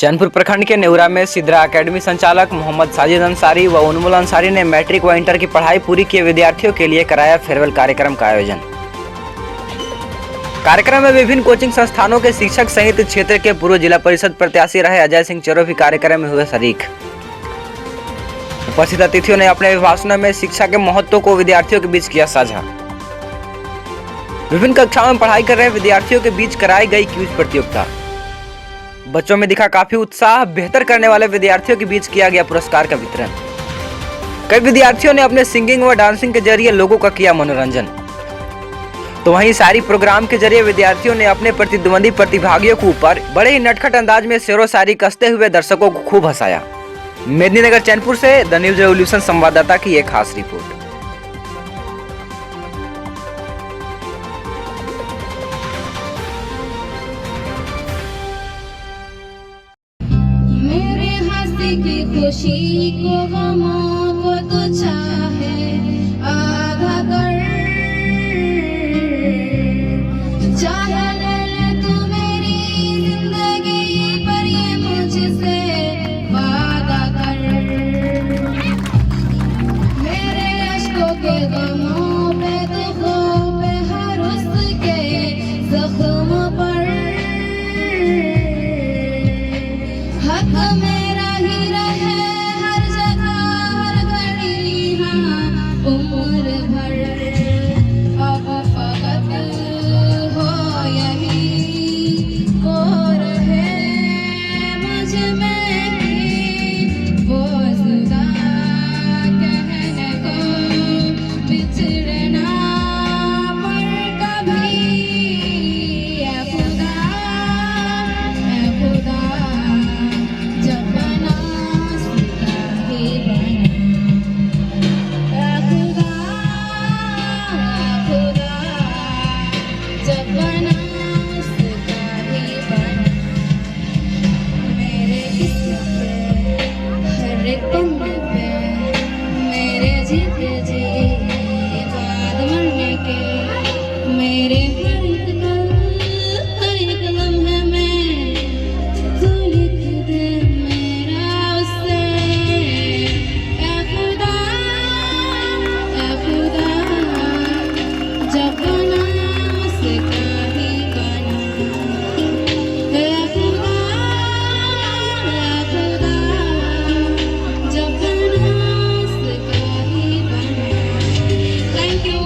चैनपुर प्रखंड के नेउरा में सिद्रा एकेडमी संचालक मोहम्मद साजिद अंसारी व उन्मुल अंसारी ने मैट्रिक व इंटर की पढ़ाई पूरी किए विद्यार्थियों के लिए कराया फेयरवेल कार्यक्रम का आयोजन। कार्यक्रम में विभिन्न कोचिंग संस्थानों के शिक्षक सहित क्षेत्र के पूर्व जिला परिषद प्रत्याशी रहे अजय सिंह चरो भी कार्यक्रम में हुए शरीक। उपस्थित अतिथियों ने अपने अभिभाषणों में शिक्षा के महत्व को विद्यार्थियों के बीच किया साझा। विभिन्न कक्षाओं में पढ़ाई कर रहे विद्यार्थियों के बीच कराई गई क्विज प्रतियोगिता। बच्चों में दिखा काफी उत्साह। बेहतर करने वाले विद्यार्थियों के बीच किया गया पुरस्कार का वितरण। कई विद्यार्थियों ने अपने सिंगिंग व डांसिंग के जरिए लोगों का किया मनोरंजन। तो वहीं शायरी प्रोग्राम के जरिए विद्यार्थियों ने अपने प्रतिद्वंदी प्रतिभागियों के ऊपर बड़े ही नटखट अंदाज में शेरो शायरी कसते हुए दर्शकों को खूब हंसाया। मेदिनीनगर चैनपुर से द न्यूज रेवोल्यूशन संवाददाता की एक खास रिपोर्ट। की खुशी को गमों को तो चाहे आधा कर, चाहे ले ले तू मेरी जिंदगी पर ये मुझसे वादा कर। मेरे अश्कों के गमों पे दुखों पे हर उसके जख्म पर हक में उम्र भर अब फकत हो यही वो रहे मुझ में वो सदा कहने को बिछड़ना पर कभी ऐ खुदा जब बना सीधा ही बना। मेरे जीते जी बाद मरने के मेरे हर एक लम्हे में तू लिख दे मेरा उससे ऐ खुदा जब बना उसका ही बना। ऐ खुदा जब बना उसका ही बना। Thank you.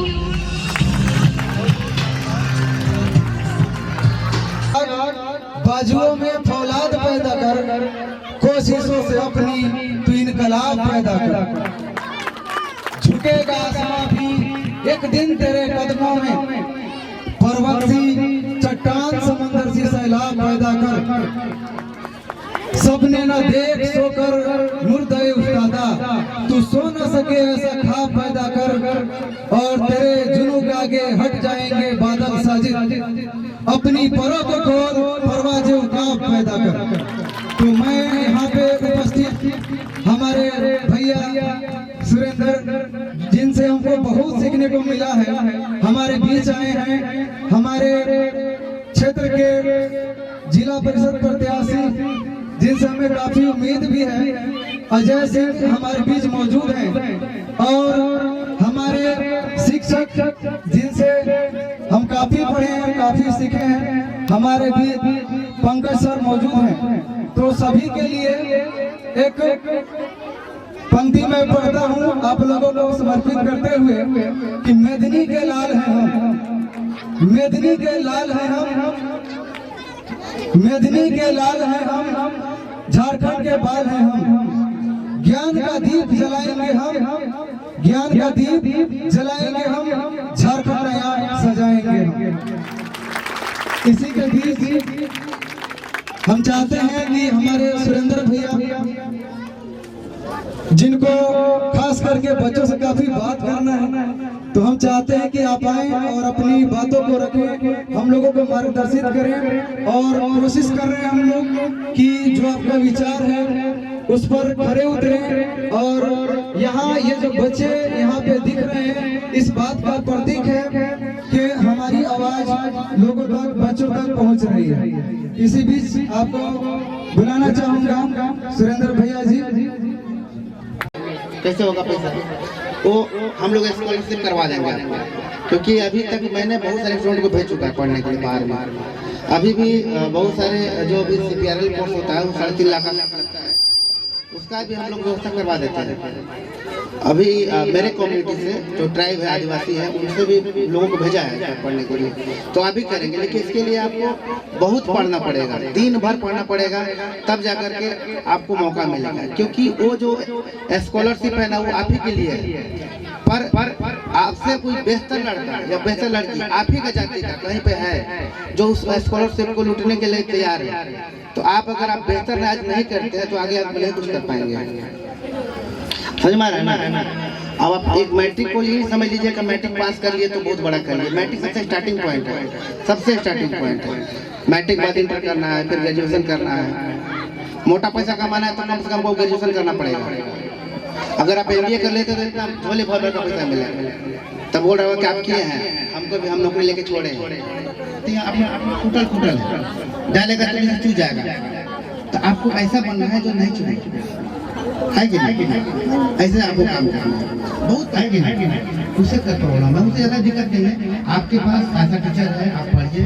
बाजुओं में फौलाद पैदा कर, कोशिशों से अपनी तू इनकलाब पैदा कर। झुकेगा आसमां भी एक दिन तेरे कदमों में, पर्वत सी चट्टान समंदर सी सैलाब पैदा कर। सबने न देख सोकर मुर्दे उस्तादा, तू सो न सके ऐसा ख्वाब पैदा कर। और तेरे जुनून आगे हट जाएंगे बादल साजिद, अपनी परों को खोल परवाज़े उकाब पैदा कर। तो मैं यहाँ पे उपस्थित हमारे भैया सुरेंद्र, जिनसे हमको बहुत सीखने को मिला है, हमारे बीच आए हैं। हमारे क्षेत्र के जिला परिषद प्रत्याशी जिनसे हमें काफी उम्मीद भी है, अजय सिंह हमारे बीच मौजूद हैं। और हमारे शिक्षक जिनसे हम काफी पढ़े हैं, काफी सीखे हैं, हमारे बीच पंकज सर मौजूद हैं। तो सभी के लिए एक पंक्ति में पढ़ता हूँ आप लोगों को समर्पित करते हुए कि मेदिनी के लाल हैं हम, मेदिनी के लाल हैं हम, मेदिनी के लाल हैं हम, झारखंड के बाल हैं हम। ज्ञान का दीप जलाएंगे हम, ज्ञान का दीप जलाएंगे हम, झारखंड नया सजाएंगे। इसी के बीच हम चाहते हैं कि हमारे सुरेंद्र भैया, जिनको खास करके बच्चों से काफी बात करना है, तो हम चाहते हैं कि आप आए और अपनी बातों को रखें, हम लोगों को मार्गदर्शित करें। और कोशिश कर रहे हैं हम लोग कि जो आपका विचार है उस पर खरे उतरें। और यहाँ ये जो बच्चे यहाँ पे दिख रहे हैं, इस बात का प्रतीक है कि हमारी आवाज आवाज लोगों तक, बच्चों तक पहुंच रही है। इसी बीच आपको बुलाना चाहूंगा सुरेंद्र भैया जी। कैसे होगा पैसा? वो हम लोग स्कॉलरशिप करवा देंगे आपको, क्योंकि अभी तक मैंने बहुत सारे स्टूडेंट को भेज चुका है पढ़ने के लिए बाहर में। अभी भी बहुत सारे जो अभी CPRL कोर्स होता है वो 3.5 लाख का लगता है, उसका भी हम लोग व्यवस्था करवा देते हैं। अभी मेरे कम्युनिटी से जो ट्राइब है, आदिवासी है, उनसे भी लोगों को भेजा है पढ़ने के लिए, तो अभी करेंगे। लेकिन इसके लिए आपको बहुत पढ़ना पड़ेगा, दिन भर पढ़ना पड़ेगा, तब जाकर के आपको मौका मिलेगा। क्योंकि वो जो स्कॉलरशिप है ना, वो आप ही के लिए है। पर आपसे कोई बेहतर लड़का या बेहतर लड़की आप ही का जाति का कहीं पे है जो उस स्कॉलरशिप को लूटने के लिए तैयार है, तो आप अगर आप बेहतर आज नहीं करते हैं तो आगे आप नहीं कुछ कर पाएंगे। समझ में आ रहा है ना? अब आप एक मैट्रिक को यही समझ लीजिए कि मैट्रिक पास कर लिए तो बहुत बड़ा कर लिए। मैट्रिक सबसे स्टार्टिंग पॉइंट है, सबसे स्टार्टिंग पॉइंट है। मैट्रिक बाद इंटर करना है, फिर ग्रेजुएशन करना है। मोटा पैसा कमाना है तो कम से कम वो ग्रेजुएशन करना पड़ेगा। अगर आप MBA कर लेते तो इतना झोले भर का पैसा मिलेगा। तब बोल रहा हो कि आप किए हैं, हमको भी हम नौकरी लेके छोड़े टूटल डालेगा तो चूज जाएगा। तो आपको ऐसा बनना है जो नहीं चुनेगा, है कि नहीं? ऐसे आपको काम करना है, बहुत है कि नहीं? उससे कर प्रॉब्लम है, उससे ज़्यादा दिक्कत नहीं है। आपके पास ऐसा टीचर है, आप पढ़िए,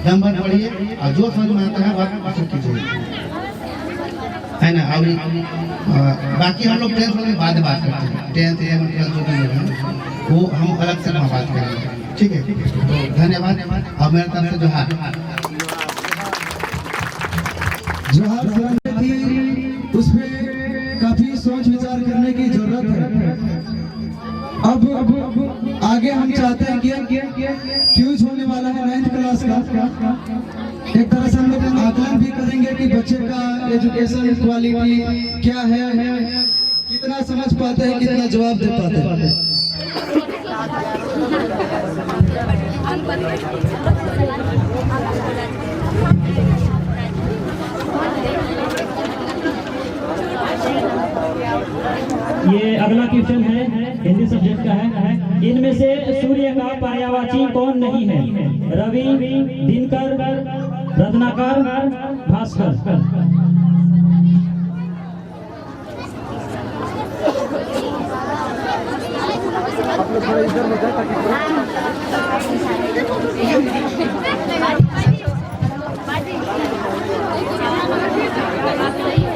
दम भर पढ़िए, और जो समझ में आता है वो सब कीजिए, है ना? और बाकी हम लोग 10th में बाद बात करते हैं। 10th 11th 12th जो भी है वो हम अलग से बात करेंगे, ठीक है? तो धन्यवाद। और मेरे तरफ से जोहार थी, उस पर काफी सोच विचार करने की जरूरत है। अब आगे हम चाहते हैं कि क्यूज होने वाला है 9th क्लास का। एक तरह से हम लोग आकलन भी करेंगे कि बच्चे का एजुकेशन क्वालिटी क्या है, कितना समझ पाते हैं, कितना जवाब दे पाते हैं। ये अगला क्वेश्चन है, हिंदी सब्जेक्ट का है। इनमें से सूर्य का पर्यायवाची कौन नहीं है? रवि, दिनकर, रत्नाकर, भास्कर।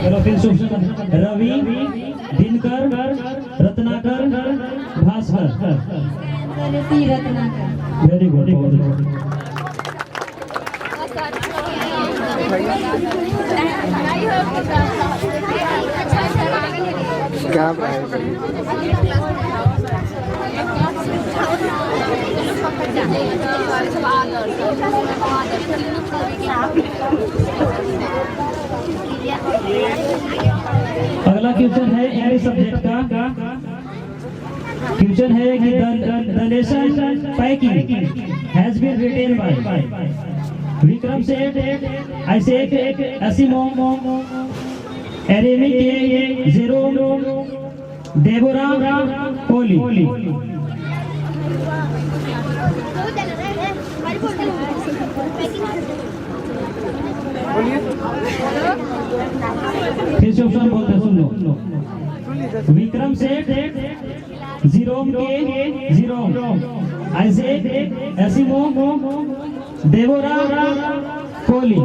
चलो फिर रवि, दिनकर, रत्नाकर, भास्कर। वेरी गुड, बहुत अच्छा। अगला क्वेश्चन है इंग्लिश सब्जेक्ट का। क्वेश्चन है कि the nation packing has been written by Vikram Seth, Isaac Asimov, एरेमी के, जेरोम, डेबोरा पोली। फिर से ऑप्शन बोलते सुन लो। विक्रम सेठ, जेरोम के, जेरोम, आइजैक असिमोव, डेबोरा पोली।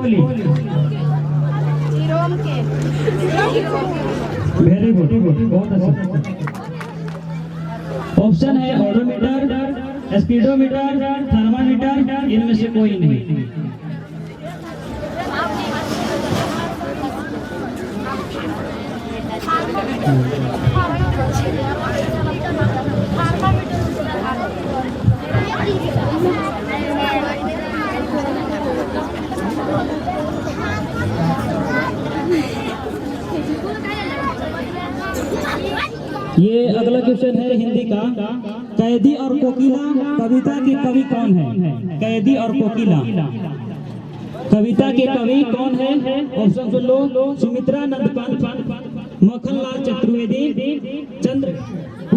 वेरी गुड, बहुत अच्छा। ऑप्शन है ओडोमीटर, स्पीडोमीटर, थर्मामीटर, इनमें से कोई नहीं। ये अगला क्वेश्चन है हिंदी का। कैदी और कोकिला कविता के कवि कौन है? कैदी और कोकिला कविता के कवि कौन है? ऑप्शन सुन लो। सुमित्रा नंदपंत, मक्खनलाल चतुर्वेदी, चंद्र।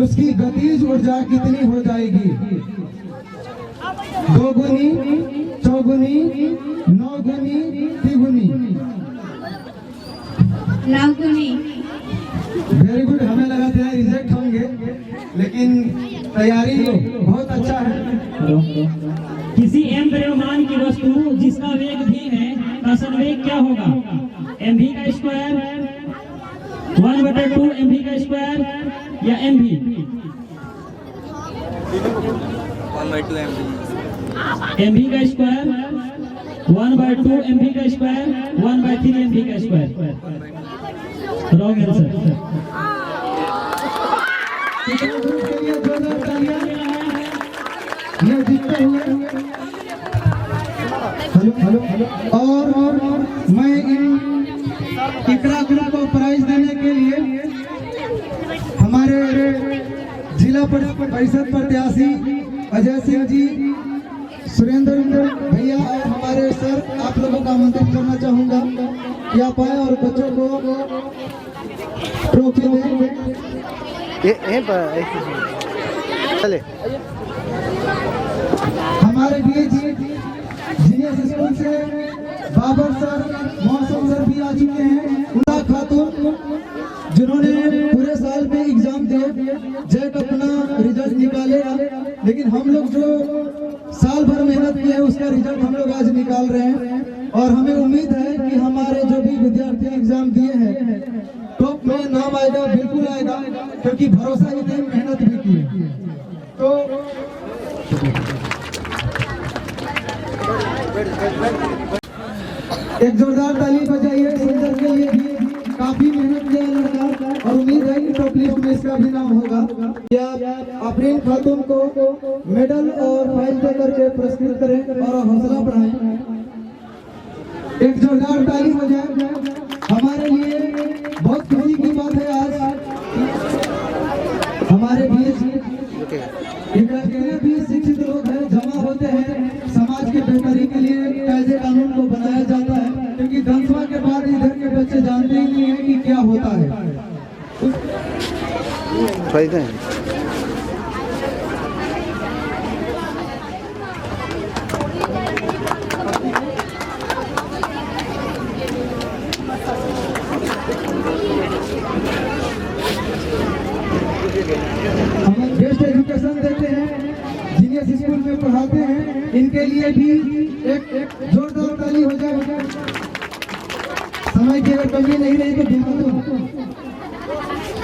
उसकी गतिज ऊर्जा कितनी हो जाएगी? दोगुनी, चौगुनी, नौगुनी, तिगुनी। नौगुनी। Very good. हमें लगा था रिजेक्ट होंगे, लेकिन तैयारी बहुत अच्छा है। किसी m द्रव्यमान की वस्तु जिसका वेग v है का संवेग क्या होगा? mv का स्क्वायर, 1/2 mv का स्क्वायर या mv? 1/2 MV। mv का स्क्वायर, 1/2 mv का स्क्वायर, 1/3 mv का स्क्वायर। Wrong answer. ये जीतते हुए हेलो और मैं इन इकरा ग्रुप को प्राइज देने के लिए हमारे जिला परिषद प्रत्याशी अजय सिंह जी, सुरेंद्र भैया और हमारे सर आप लोगों का आमंत्रित करना चाहूंगा कि आप आए और बच्चों को ट्रॉफी दें। चले हमारे जीनियस स्कूल से बाबर सर, मौसम सर भी आ चुके हैं। उना खातून जिन्होंने पूरे साल में एग्जाम दिए, जैक अपना रिजल्ट निकालेगा, लेकिन हम लोग जो साल भर मेहनत किए हैं उसका रिजल्ट हम लोग आज निकाल रहे हैं। और हमें उम्मीद है कि हमारे जो भी विद्यार्थी एग्जाम दिए हैं टॉप में नाम आएगा, बिल्कुल आएगा, क्योंकि भरोसा ही नहीं, मेहनत भी की है। तो एक जोरदार ताली बजाइए सुंदर के लिए भी। काफी मेहनत किया लड़का और उम्मीद है कि टॉप लिस्ट में इसका भी नाम होगा। क्या आफरीन खातून को मेडल और फाइल दे करके पुरस्कृत करें और हौसला बढ़ाएं। एक जोरदार ताली बजाएं। हमारे लिए बहुत खुशी की बात है आज हमारे बीच जितने भी शिक्षित लोग हैं जमा होते हैं। समाज के बेहतरी के लिए कायदे कानून को बनाया जाता है, क्योंकि दंसवा के बाद इधर के बच्चे जानते ही नहीं है कि क्या होता है। हम बेस्ट एजुकेशन देते हैं, जीनियस स्कूल में पढ़ाते हैं, इनके लिए भी एक जोरदार ताली हो जाए। समय की अगर कमी नहीं रही तो बिल्कुल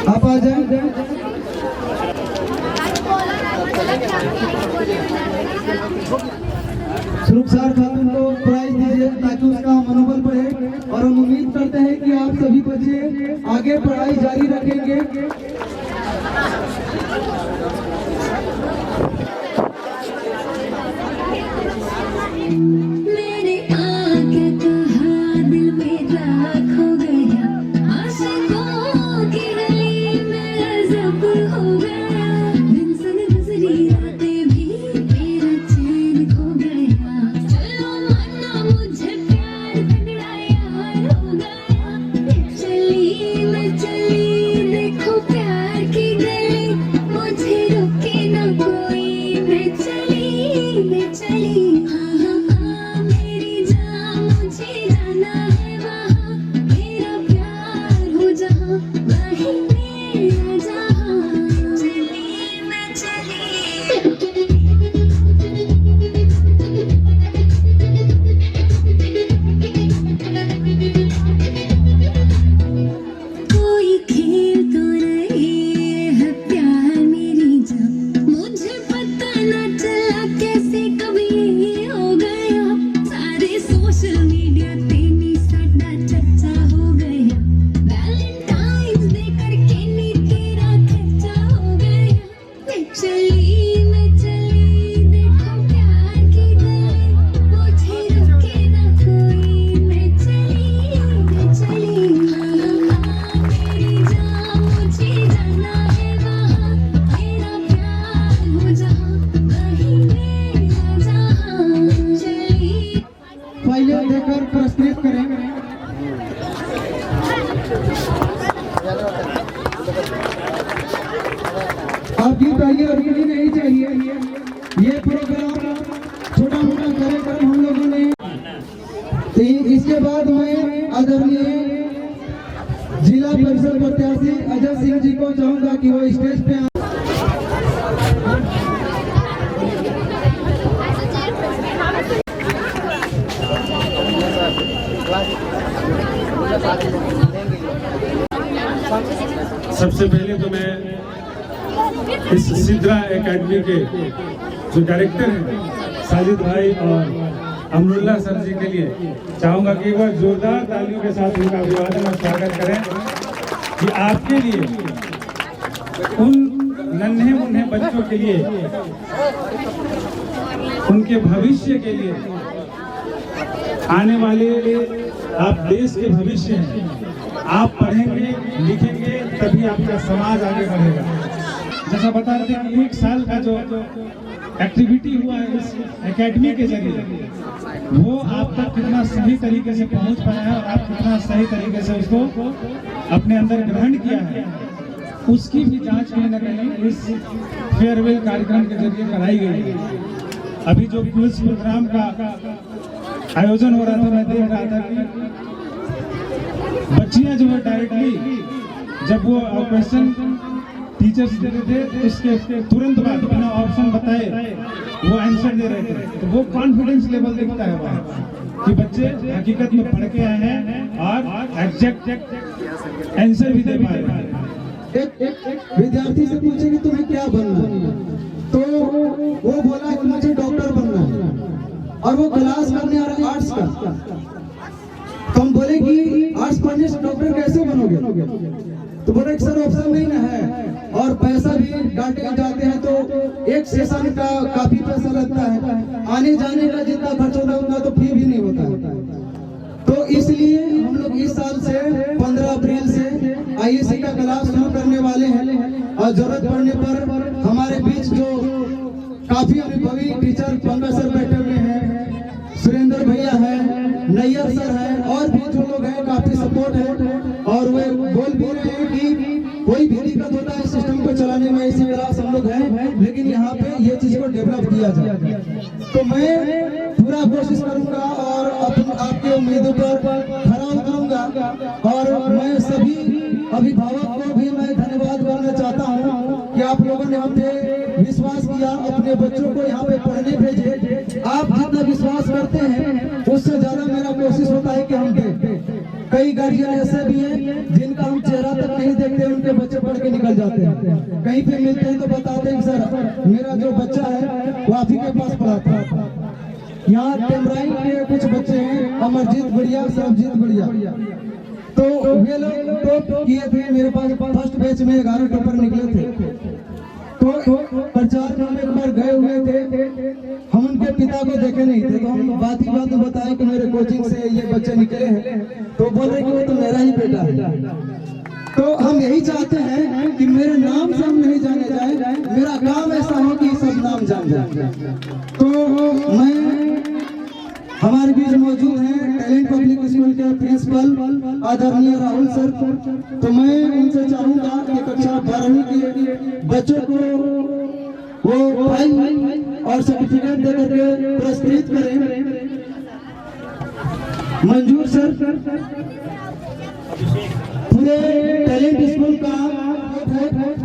आप आ जाए। सुरक्षार खातून को प्राइज दीजिए ताकि उसका मनोबल बढ़े, और हम उम्मीद करते हैं कि आप सभी बच्चे आगे पढ़ाई जारी रखेंगे। मैंने आके कहा दिल में राख हो गया, आशिकों की गली में गज़ब हो गया, दिन सन गुज़री रातें भी मेरा चैन खो गया, चलो मानो मुझे प्यार तगड़ा यार हो गया, मैं चली देखो प्यार की गली, मुझे रोके ना कोई, मैं चली मेरी जान मुझे जाना है वहाँ, मेरा प्यार हो जहाँ वहीं मेरा जहाँ, चली मैं कोई खेल तो नहीं है प्यार मेरी जान, मुझे पता ना चला कैसे कभी ये हो गया, सारे सोशल मीडिया पे नी साडा चर्चा हो गया, वैलेंटाइन्स डे करके नी तेरा खर्चा हो गया, मैं चली देखो प्यार की गली, मुझे रोके ना कोई, मैं चली मेरी जान मुझे जाना है वहाँ, मेरा प्यार हो जहाँ वहीं मेरा जहाँ, चली फाइलें देकर पुरस्कृत करें। आप गीत आइए और नहीं चाहिए। ये प्रोग्राम जिला परिषद प्रत्याशी अजय सिंह जी को चाहूंगा कि वो स्टेज पे सबसे पहले तो मैं इस सिद्रा एकेडमी के जो डायरेक्टर हैं साजिद भाई और अमरुल्ला सर जी के लिए चाहूंगा कि वह जोरदार तालियों के साथ उनका अभिवादन और स्वागत करें कि आपके लिए उन नन्हे मुन्ने बच्चों के लिए उनके भविष्य के लिए आने वाले आप देश के भविष्य हैं। आप पढ़ेंगे लिखेंगे तभी आपका समाज आगे बढ़ेगा। जैसा बता रहे थे कि 1 साल का जो एक्टिविटी हुआ है इस एकेडमी के जरिए वो आप तक कितना सही तरीके से पहुंच पाया है और आप कितना सही तरीके से उसको अपने अंदर ग्रहण किया है, उसकी भी जांच कहीं न कहीं इस फेयरवेल कार्यक्रम के जरिए कराई गई है। अभी जो क्विज प्रोग्राम का आयोजन हो रहा था मैं देख रहा था कि बच्चियां जो है डायरेक्टली जब वो क्वेश्चन टीचर्स देते थे तो उसके तुरंत बाद बिना ऑप्शन बताए वो आंसर दे रहे थे। तो वो कॉन्फिडेंस लेवल दिखता है वहाँ कि बच्चे हकीकत में पढ़ के आए हैं और एग्जैक्ट आंसर भी दे पा रहे हैं। एक विद्यार्थी से पूछे कि तुम्हें क्या बनना है, तो वो बोला कि मुझे डॉक्टर बनना है और वो क्लास करने आ रहा है आर्ट्स का। तो हम बोले कि आर्ट्स पढ़ने से डॉक्टर कैसे बनोगे? तो बोले कि सर ऑप्शन नहीं ना है और पैसा भी डांटे जाते हैं, तो एक सेशन का काफी पैसा लगता है, आने जाने का जितना खर्च होता है उतना तो फी भी नहीं होता। तो इसलिए हम लोग इस साल से 15 अप्रैल से आईएससी का क्लास शुरू करने वाले हैं और जरूरत पड़ने पर हमारे बीच जो काफी अनुभवी टीचर पंकज सर बैठे हुए हैं, सुरेंद्र भैया है, नैयर सर है और भी जो लोग हैं काफी सपोर्ट है और वे बोल भी रहे हैं कि कोई भी दिक्कत होता है सिस्टम को चलाने में, इसी क्लास हम लोग हैं लेकिन यहाँ पे ये चीज को डेवलप किया जाए। तो मैं पूरा कोशिश करूंगा और आपके उम्मीदों पर खरा उतरूंगा और मैं सभी अभिभावक को भी मैं धन्यवाद करना चाहता हूँ कि आप लोगों ने हम पे विश्वास किया, अपने बच्चों को यहाँ पे पढ़ने भेजे। आप जितना विश्वास करते हैं उससे ज्यादा मेरा कोशिश होता है कि हम दें। कई गार्जियन ऐसे भी हैं जिनका हम चेहरा तक नहीं देखते, उनके बच्चे पढ़ के निकल जाते हैं। कहीं पे मिलते हैं तो बताते हैं सर मेरा जो बच्चा है वो आप ही के पास पढ़ाता है। यहाँ टेमराई के कुछ बच्चे हैं, अमरजीत बढ़िया, सरबजीत बढ़िया, तो वे लोग टॉप किए थे मेरे पास, फर्स्ट बैच में 11 टॉपर निकले थे। तो प्रचार में एक बार गए हुए थे, हम उनके पिता को देखे नहीं थे, तो हम बात ही बात में बताए कि मेरे कोचिंग से ये बच्चे निकले हैं, तो बोल रहे कि वो तो मेरा ही बेटा है। तो हम यही चाहते हैं कि मेरे नाम से हम नहीं जाने जाए, मेरा काम ऐसा हो कि सब नाम जान जाए। तो मैं हमारे बीच मौजूद हैं टैलेंट पब्लिक स्कूल के प्रिंसिपल आदरणीय राहुल सर, तो मैं उनसे चाहूंगा कि कक्षा 12वीं के बच्चों को वो फाइल और सर्टिफिकेट दे करके पुरस्कृत करें। मंजूर सर पूरे टैलेंट स्कूल का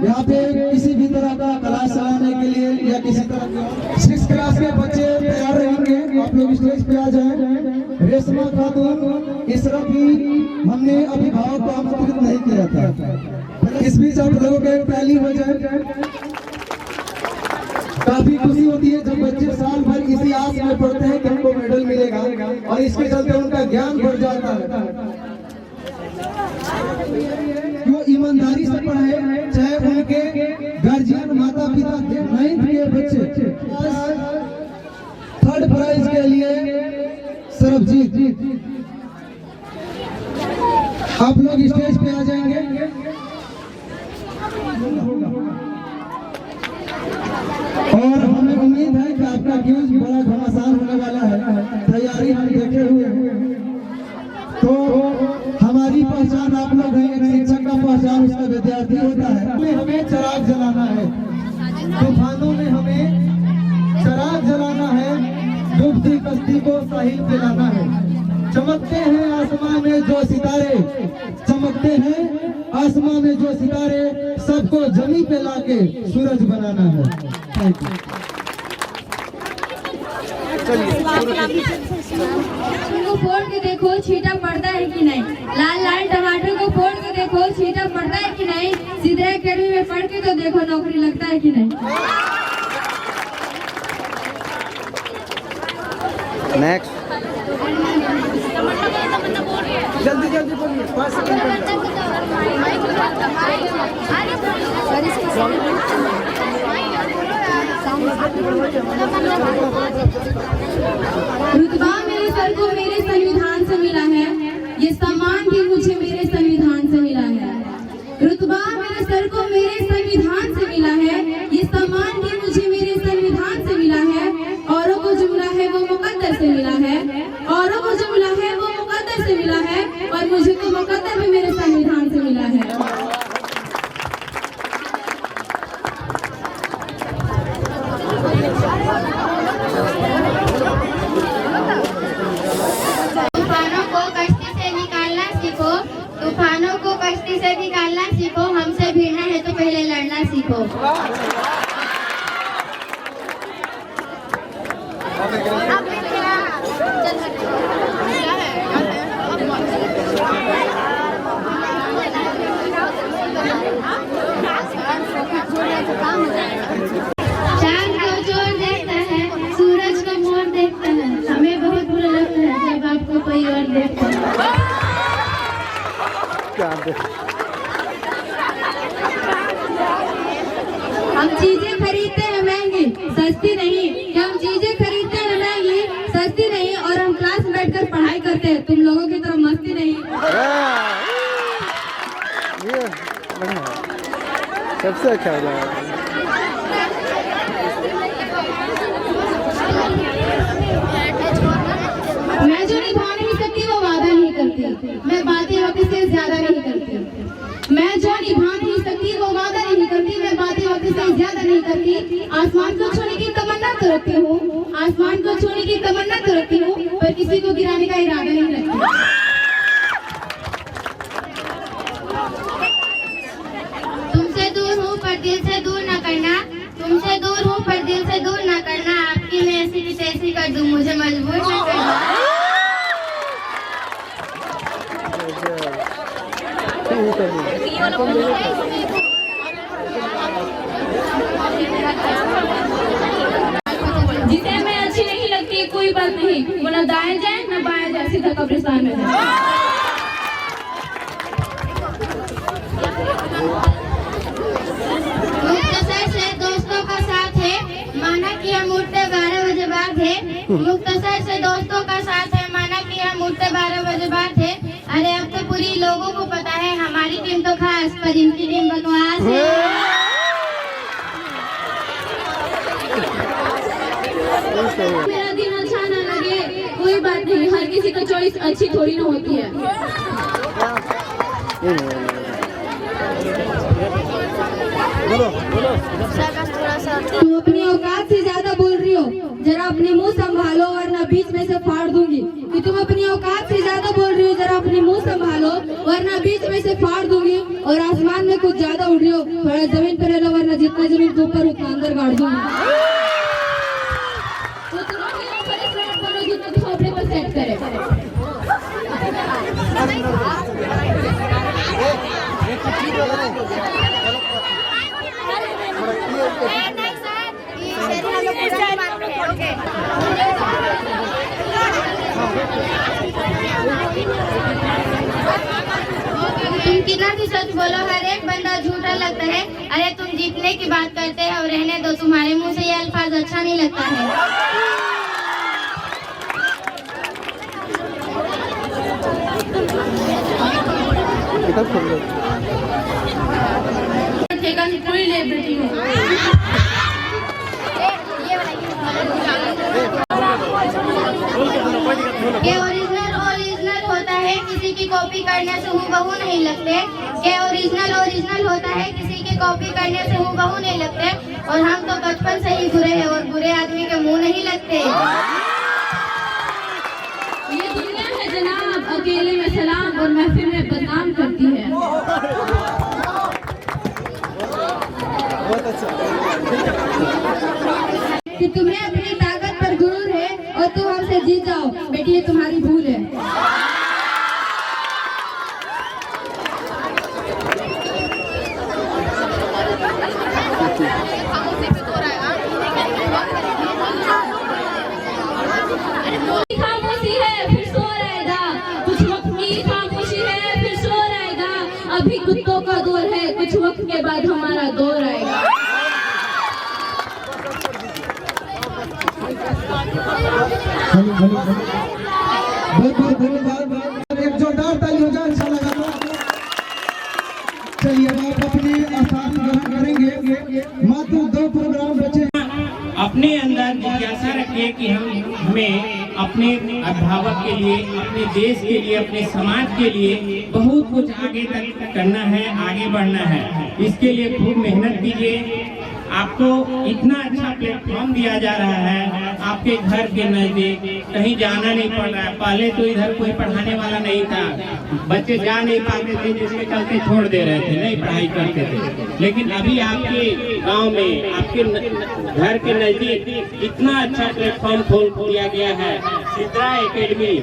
यहाँ पे किसी भी तरह का क्लास चलाने के लिए या किसी तरह का 6th क्लास के बच्चे तैयार रहेंगे, आप लोग स्टेज पे आ जाएं। रेशमा खातून इसरफी हमने अभिभावक को आमंत्रित नहीं किया था, इस बीच आप लोगों के पहली हो जाए। काफी खुशी होती है जब बच्चे साल भर इसी आस में पढ़ते हैं कि हमको मेडल मिलेगा और इसके चलते उनका ज्ञान बढ़ जाता है। वो ईमानदारी से पढ़े, चाहे उनके गार्जियन माता पिता 9th के बच्चे 3rd प्राइज के लिए सरबजीत, आप लोग स्टेज पे आ जाएंगे और हमें उम्मीद है कि आपका क्यूज बड़ा घमासान होने वाला है। तैयारी हम देखे हुए हैं, तो हमारी पहचान आप लोग हैं, एक शिक्षक का पहचान उसका विद्यार्थी होता है। हमें चराग जलाना है, तूफानों में हमें चराग जलाना है, डूबती कश्ती को साहिल दिलाना है। चमकते हैं आसमान में जो सितारे, चमकते हैं आसमां में जो सितारे, सबको जमीन पे लाके सूरज बनाना है। Thank you. को फोड़ के देखो छींटा पड़ता है कि नहीं, लाल लाल टमाटर को फोड़ के देखो छींटा पड़ता है कि नहीं, सीधे अकेडमी में पढ़ के तो देखो नौकरी लगता है कि नहीं। नेक्स्ट। जल्दी जल्दी बोलिए, 5 सेकंड। रुतबा मेरे सर को मेरे संविधान से मिला है, ये सम्मान भी मुझे मेरे संविधान से मिला है। रुतबा मेरे सर को मेरे संविधान से मिला है, ये सम्मान भी मुझे मेरे संविधान से मिला है। औरों को जो मिला है वो मुकद्दर से मिला है, औरों को जो मिला है वो मुकद्दर से मिला है, और मुझे तो मुकद्दर भी मेरे संविधान से मिला है। तूफानों को कश्ती से निकालना सीखो, तूफानों को कश्ती से निकालना सीखो, हमसे भिड़ना है तो पहले लड़ना सीखो। चांद को चोर देखता है, सूरज को मोर देखता है, हमें बहुत बुरा लगता है जब आपको कोई और देखता है। हम चीजें खरीदते हैं महंगी, सस्ती नहीं, कि हम चीजें खरीदते हैं महंगी, सस्ती नहीं, और हम क्लास में बैठकर पढ़ाई करते हैं, तुम लोगों की तरह मस्ती नहीं। सबसे अच्छा हो जाएगा। मैं जो निभा नहीं सकती वो वादा नहीं करती, मैं बातें वक्त से ज्यादा नहीं करती। मैं जो निभा नहीं सकती वो वादा नहीं करती, मैं बातें वक्त से ज्यादा नहीं करती। आसमान को छूने की तमन्ना तो रखती हूँ, आसमान को छूने की तमन्ना तो रखती हूँ, पर किसी को गिराने का इरादा नहीं रखती। तुमसे दूर हूँ पर दिल से दूर न करना, तुमसे दूर हूँ पर दिल से दूर न करना, आपकी मैं ऐसी की तैसी कर दूँ, मुझे मजबूर न करना। जिसे मैं अच्छी नहीं लगती कोई बात नहीं, वो न दाएं जाए न बाएं जाए, सीधा कब्रिस्तान में जाए। मुख्तसर से दोस्तों का साथ है, माना कि हम उठते 12 बजे बाद है। मुख्तसर से दोस्तों का साथ है, माना कि हम उठते 12 बजे बाद है। अरे अब तो पूरी लोगों को पता है हमारी टीम तो खास, पर इनकी टीम बकवास है। मेरा दिन अच्छा ना लगे कोई बात नहीं, हर किसी का चॉइस अच्छी थोड़ी ना होती है। तुम अपनी औकात से ज्यादा बोल रही हो, जरा अपने मुंह संभालो वरना बीच में से फाड़ दूंगी। कि तुम अपनी औकात से ज्यादा बोल रही हो, जरा अपने मुंह संभालो वरना बीच में से फाड़ दूंगी। और आसमान में कुछ ज्यादा उड़ रही हो, थोड़ा जमीन पर रह लो वरना जितना जमीन तुम पर उतना अंदर गाड़ दूंगी। तो तुम जितना तुम अपने पर सेट करे। तुम कितना भी सच बोलो, हर एक बंदा झूठा लगता है। अरे तुम जीतने की बात करते हो, रहने दो, तुम्हारे मुंह से ये अल्फाज अच्छा नहीं लगता है। पूरी लेब्रिटी हूँ। के ओरिजिनल होता है, किसी की कॉपी करने से हूबहू नहीं लगते। के ओरिजिनल होता है, किसी की कॉपी करने से हूबहू नहीं लगते। और हम तो बचपन से ही बुरे हैं और बुरे आदमी के मुंह नहीं लगते। ये दुनिया है जनाब, अकेले में सलाम, नाम और महफिल में बदनाम करती है। कि तुम्हें अपनी ताकत पर गुरूर है और तुम हमसे जीत जाओ, बेटी ये तुम्हारी भूल है। खामोशी है फिर शोर आएगा, कुछ वक्त की खामोशी है फिर शोर आएगा। अभी कुत्तों का दौर है, कुछ वक्त के बाद हमारा दौर आएगा। बहुत बहुत धन्यवाद। एक जोरदार ताली हो जाए, अच्छा लगा तो। चलिए अब आप अपने आसान ग्रहण करेंगे। मात्र 2 प्रोग्राम बचे। अपने अंदर जिज्ञासा रखिए कि हमें अपने अभिभावक के लिए, अपने देश के लिए, अपने समाज के लिए बहुत कुछ आगे तक करना है, आगे बढ़ना है। इसके लिए खूब मेहनत कीजिए। आपको इतना अच्छा प्लेटफॉर्म दिया जा रहा है, आपके घर के नजदीक, कहीं जाना नहीं पड़ रहा है। पहले तो इधर कोई पढ़ाने वाला नहीं था, बच्चे जा नहीं पाते थे, जिसके चलते छोड़ दे रहे थे, नहीं पढ़ाई करते थे। लेकिन अभी आपके गांव में, आपके घर के नजदीक इतना अच्छा प्लेटफॉर्म खोल दिया गया है। Sidra academy,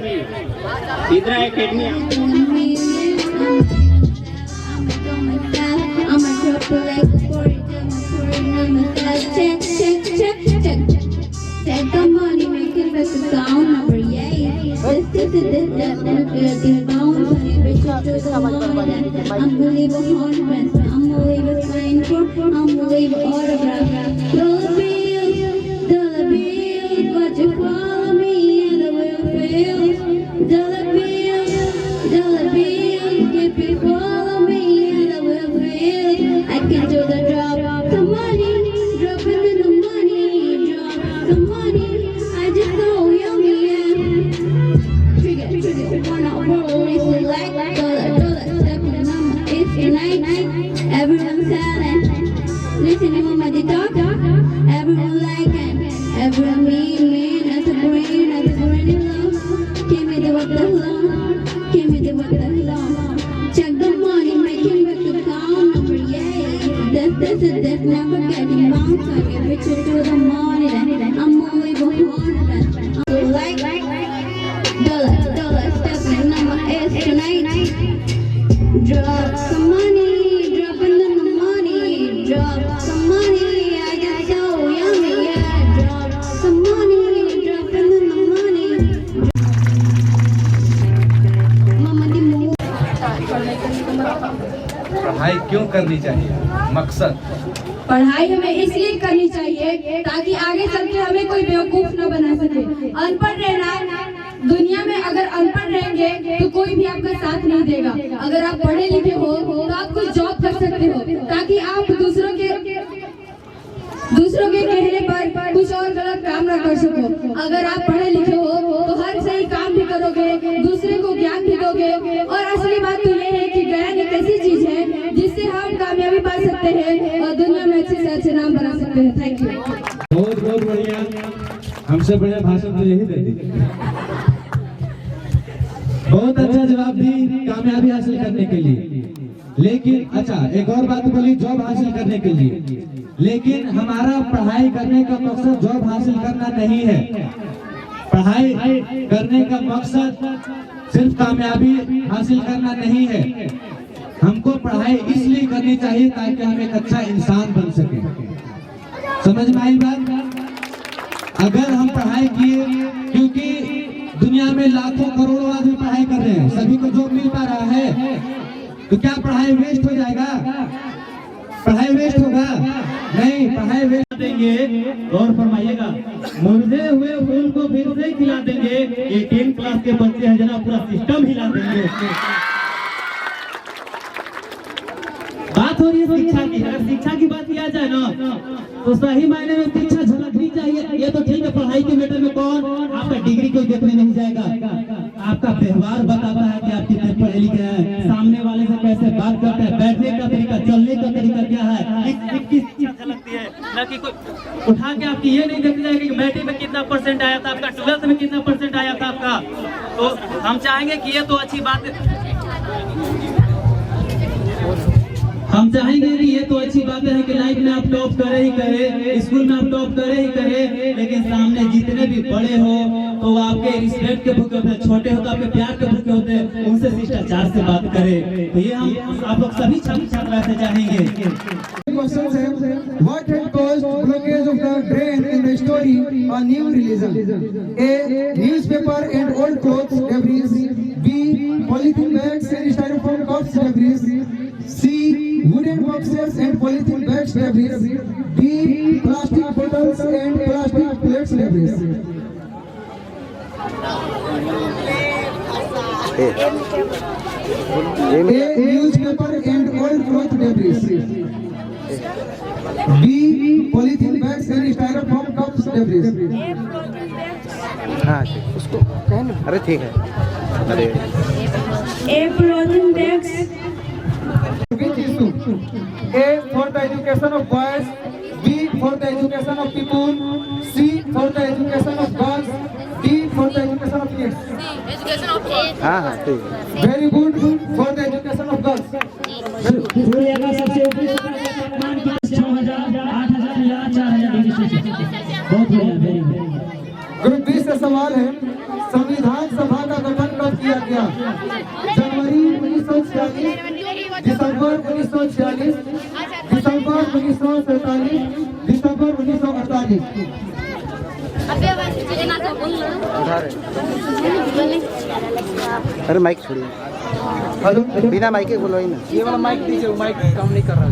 Sidra academy Take the money, make it with the account number, yay. This bound, honey, bitch, to the money. I'm gonna leave a hundred, I'm gonna leave a sign for, I'm gonna leave an autograph. Dollar bills, but you follow me and the will fail. Dollar bills, if you follow me and the will fail. I can do the drop, the money, dropping in the money, drop the money. I just know yummy, yeah. Trigger, wanna always like dollar, stepping on my it's tonight. Everyone silent, listening on my talk. Everyone like it, everyone mean, at the brain love. Give me the what the love, give me the what the love. Check the money, making with the account number, yay. That's never getting bounced. I get richer to the money, I'm only behind. I'm like dollar, stepping on my ass tonight. Drop some money, dropping in the money. Drop some money, I get so yummy, yeah. Drop some money, dropping in the money. Mama di mo. पढ़ाई क्यों करनी चाहिए? मकसद पढ़ाई हमें इसलिए करनी चाहिए ताकि आगे चल के हमें कोई बेवकूफ न बना सके। अनपढ़ रहना, दुनिया में अगर अनपढ़ रहेंगे तो कोई भी आपका साथ नहीं देगा। अगर आप पढ़े लिखे हो तो आप कुछ जॉब कर सकते हो, ताकि आप दूसरों के कहने पर कुछ और गलत काम ना कर सको। अगर आप पढ़े लिखे हो तो हर सही काम भी करोगे, दूसरे को ज्ञान भी दोगे। और असली बात तो ये है कि ज्ञान एक ऐसी चीज है जिससे हम कामयाबी पा सकते हैं और दुनिया में अच्छे से अच्छे नाम बना सकते हैं। Thank you. बहुत बहुत बढ़िया, हमसे बढ़िया भाषण तो यही देती। बहुत अच्छा जवाब दी कामयाबी हासिल करने के लिए। लेकिन अच्छा एक और बात बोली, जॉब हासिल करने के लिए। लेकिन हमारा पढ़ाई करने का मकसद जॉब हासिल करना नहीं है। पढ़ाई करने का मकसद सिर्फ कामयाबी हासिल करना नहीं है। हमको पढ़ाई इसलिए करनी चाहिए ताकि हम एक अच्छा इंसान बन सके। समझ में आई बात? अगर हम पढ़ाई किए, क्योंकि दुनिया में लाखों करोड़ों आदमी पढ़ाई कर रहे हैं, सभी को जॉब मिल पा रहा है, तो क्या पढ़ाई वेस्ट हो जाएगा? पढ़ाई वेस्ट होगा? नहीं, पढ़ाई वेस्ट देंगे। और फरमाइएगा, मुर्दे हुए फूल को फिर से खिला देंगे। ये 10 क्लास के बच्चे हैं जना, पूरा सिस्टम हिला देंगे। बात हो रही है शिक्षा की। अगर शिक्षा की बात किया जाए ना तो सही मायने में शिक्षा झलकनी चाहिए। ये तो ठीक है, पढ़ाई के मैटर में कौन आपका डिग्री कोई देखने नहीं जाएगा। आपका व्यवहार बताता है कि आप कितने पढ़े लिखे हैं, सामने वाले से कैसे बात करते हैं, बैठने का तरीका, चलने का तरीका क्या है, किस चीज झलकती है। न कि कोई उठा के आपकी ये नहीं देखना जाएगा कि मैट्रिक में कितना परसेंट आया था आपका, 12th में कितना परसेंट आया था आपका। तो हम चाहेंगे कि ये तो अच्छी बात है। हम चाहेंगे कि ये तो अच्छी बात है कि लाइफ में आप टॉप करे ही करे, स्कूल में आप टॉप करे ही करे, लेकिन सामने जितने भी बड़े हो तो वो आपके रिस्पेक्ट के भूखे होते हैं, छोटे हो तो आपके प्यार के भूखे होते हैं, उनसे शिष्टाचार से बात करें। तो ये हम आप लोग सभी छात्र से चाहेंगे। Questions है, what had caused blockage of the drain in the story A New Religion? A. Newspaper and old clothes debris. B. Polythene bags and styrofoam cups debris. C. Wooden boxes and polythene bags debris. D. Plastic bottles and plastic plates debris. A. Newspaper and old cloth debris. B. Polythene bags and styrofoam cups debris. हाँ उसको कहने, अरे ठीक है, अरे A. Clothing bags. Which issue? A. For the education of boys. B. For the education of people. C. For the education of girls. D. For the education of kids. हाँ हाँ ठीक है। Very good. For the education of girls. सूर्य का सबसे ऊपरी तापमान की 6000, 8000 या 4000 डिग्री सेल्सियस। बहुत बढ़िया, वेरी गुड। ग्रुप बी से सवाल है, संविधान सभा का गठन कब किया गया? जनवरी 1946, दिसंबर 1946, दिसंबर 1947, दिसंबर 1948। अरे माइक छोड़िए, हेलो, बिना माइक के बोलो ही ना। ये वाला माइक दीजिए, माइक काम नहीं कर रहा है।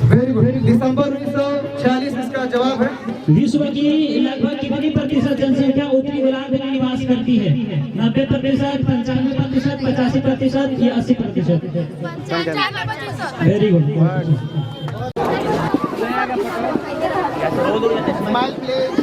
वेरी गुड, दिसंबर 1946 इसका जवाब है। विश्व की लगभग कितनी प्रतिशत जनसंख्या उत्तरी गोलार्ध में निवास करती है? 90%, 95%, 85% या 80%? Very good. Smile please.